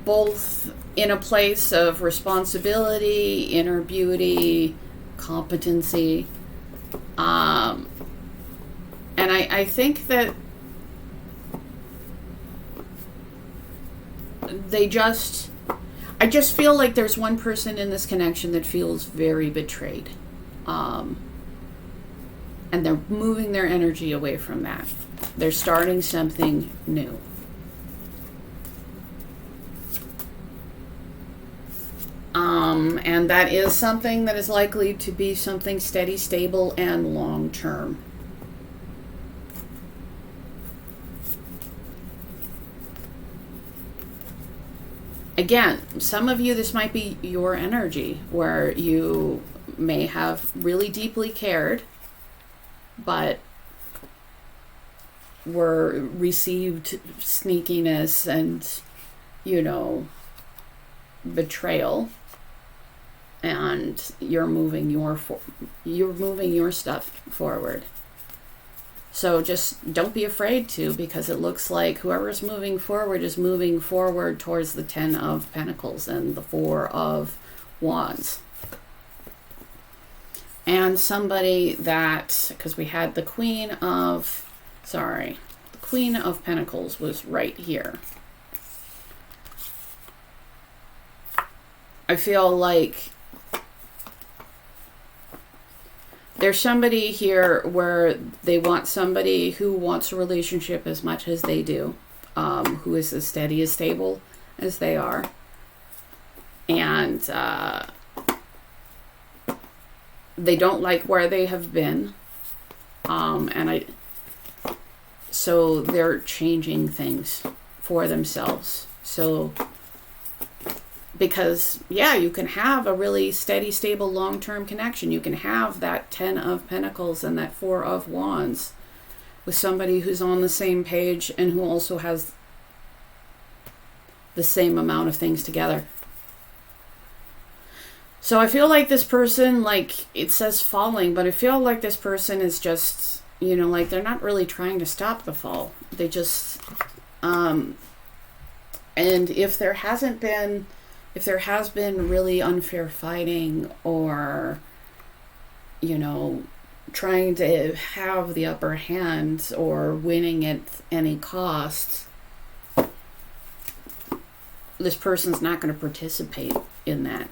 Both in a place of responsibility, inner beauty, competency. And I think that I just feel like there's one person in this connection that feels very betrayed. And they're moving their energy away from that. They're starting something new. And that is something that is likely to be something steady, stable, and long-term. Again, some of you, this might be your energy, where you may have really deeply cared, but were received sneakiness and, betrayal, and you're moving your stuff forward. So just don't be afraid to, because it looks like whoever's moving forward is moving forward towards the 10 of Pentacles and the 4 of Wands. And somebody that, because we had the Queen of Pentacles was right here. I feel like there's somebody here where they want somebody who wants a relationship as much as they do, who is as steady, as stable as they are. And they don't like where they have been. So they're changing things for themselves. So, because, yeah, you can have a really steady, stable, long-term connection. You can have that 10 of Pentacles and that 4 of Wands with somebody who's on the same page and who also has the same amount of things together. So I feel like this person, like, it says falling, but I feel like this person is just, like, they're not really trying to stop the fall. They just, and if there has been really unfair fighting, or, trying to have the upper hand or winning at any cost, this person's not going to participate in that.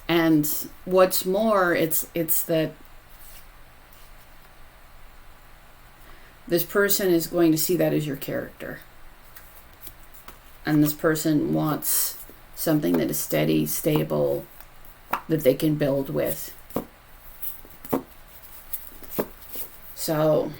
And what's more, it's that this person is going to see that as your character. And this person wants something that is steady, stable, that they can build with. So,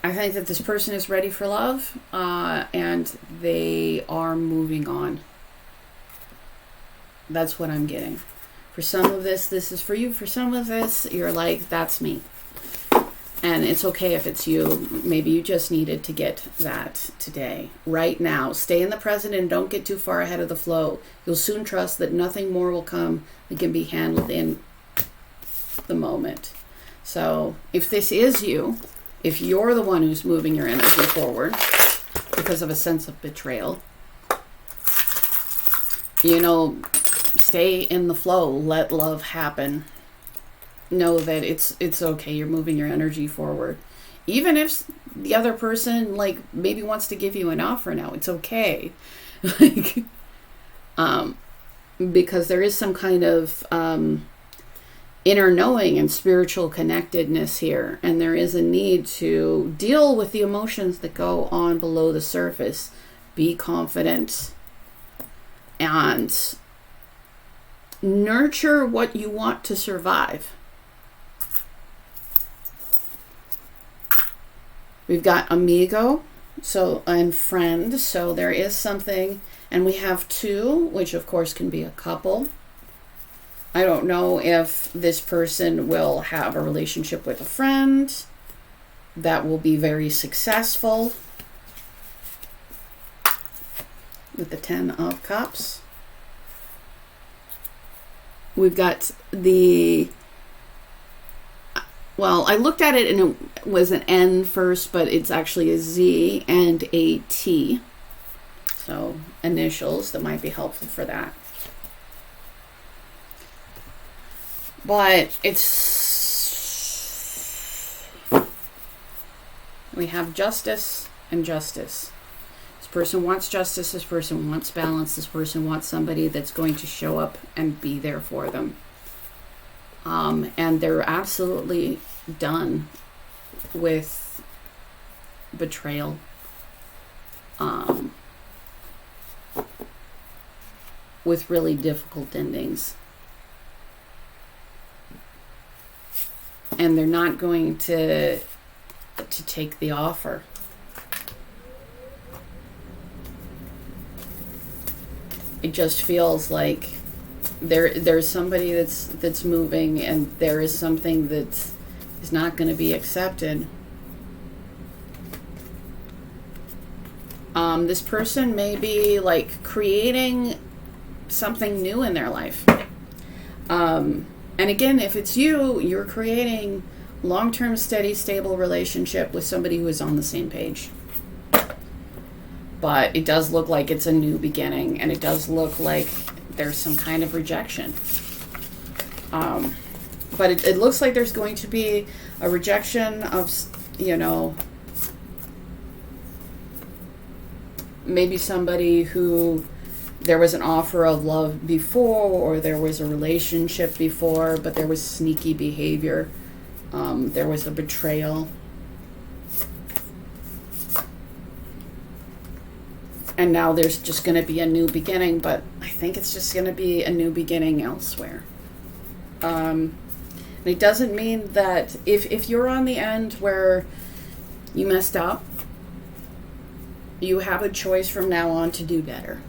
I think that this person is ready for love, and they are moving on. That's what I'm getting. For some of this is for you. For some of this, you're like, that's me. And it's okay if it's you. Maybe you just needed to get that today, right now. Stay in the present and don't get too far ahead of the flow. You'll soon trust that nothing more will come that can be handled in the moment. So if this is you, if you're the one who's moving your energy forward because of a sense of betrayal, stay in the flow. Let love happen. Know that it's okay. You're moving your energy forward. Even if the other person, like, maybe wants to give you an offer now, it's okay. because there is some kind of inner knowing and spiritual connectedness here, and there is a need to deal with the emotions that go on below the surface. Be confident and nurture what you want to survive. We've got amigo, and friend, so there is something, and we have two, which of course can be a couple. I don't know if this person will have a relationship with a friend that will be very successful with the 10 of Cups. We've got I looked at it and it was an N first, but it's actually a Z and a T. So initials that might be helpful for that. But we have justice and justice. This person wants justice, this person wants balance, this person wants somebody that's going to show up and be there for them. And they're absolutely done with betrayal. With really difficult endings. And they're not going to take the offer. It just feels like there's somebody that's moving, and there is something that is not going to be accepted. This person may be like creating something new in their life. And again, if it's you, you're creating long-term, steady, stable relationship with somebody who is on the same page. But it does look like it's a new beginning, and it does look like there's some kind of rejection. But it looks like there's going to be a rejection of, maybe somebody who there was an offer of love before, or there was a relationship before, but there was sneaky behavior. There was a betrayal. And now there's just going to be a new beginning, but I think it's just going to be a new beginning elsewhere. It doesn't mean that if you're on the end where you messed up, you have a choice from now on to do better.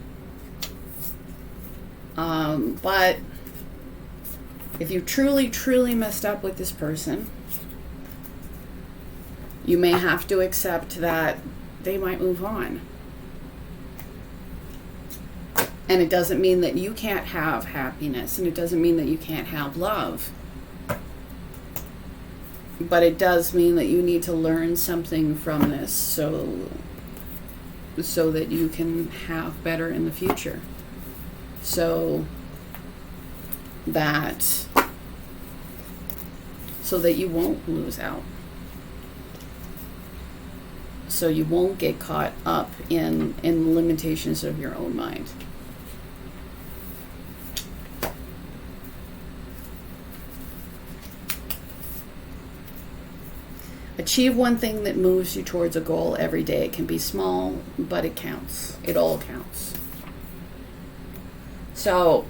But if you truly, truly messed up with this person, you may have to accept that they might move on. And it doesn't mean that you can't have happiness, and it doesn't mean that you can't have love. But it does mean that you need to learn something from this so that you can have better in the future. So that you won't lose out. So you won't get caught up in limitations of your own mind. Achieve one thing that moves you towards a goal every day. It can be small, but it counts. It all counts. So,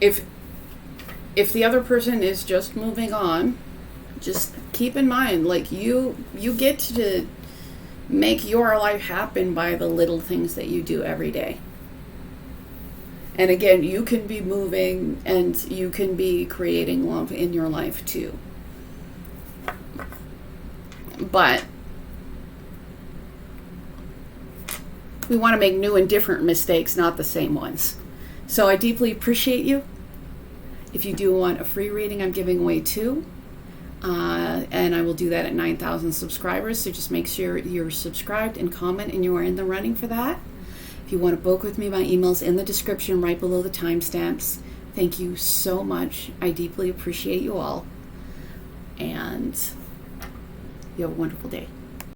if the other person is just moving on, just keep in mind, like, you get to make your life happen by the little things that you do every day. And again, you can be moving and you can be creating love in your life too. But we want to make new and different mistakes, not the same ones. So I deeply appreciate you. If you do want a free reading, I'm giving away 2. And I will do that at 9,000 subscribers. So just make sure you're subscribed and comment, and you are in the running for that. If you want to book with me, my email's in the description right below the timestamps. Thank you so much. I deeply appreciate you all. And you have a wonderful day.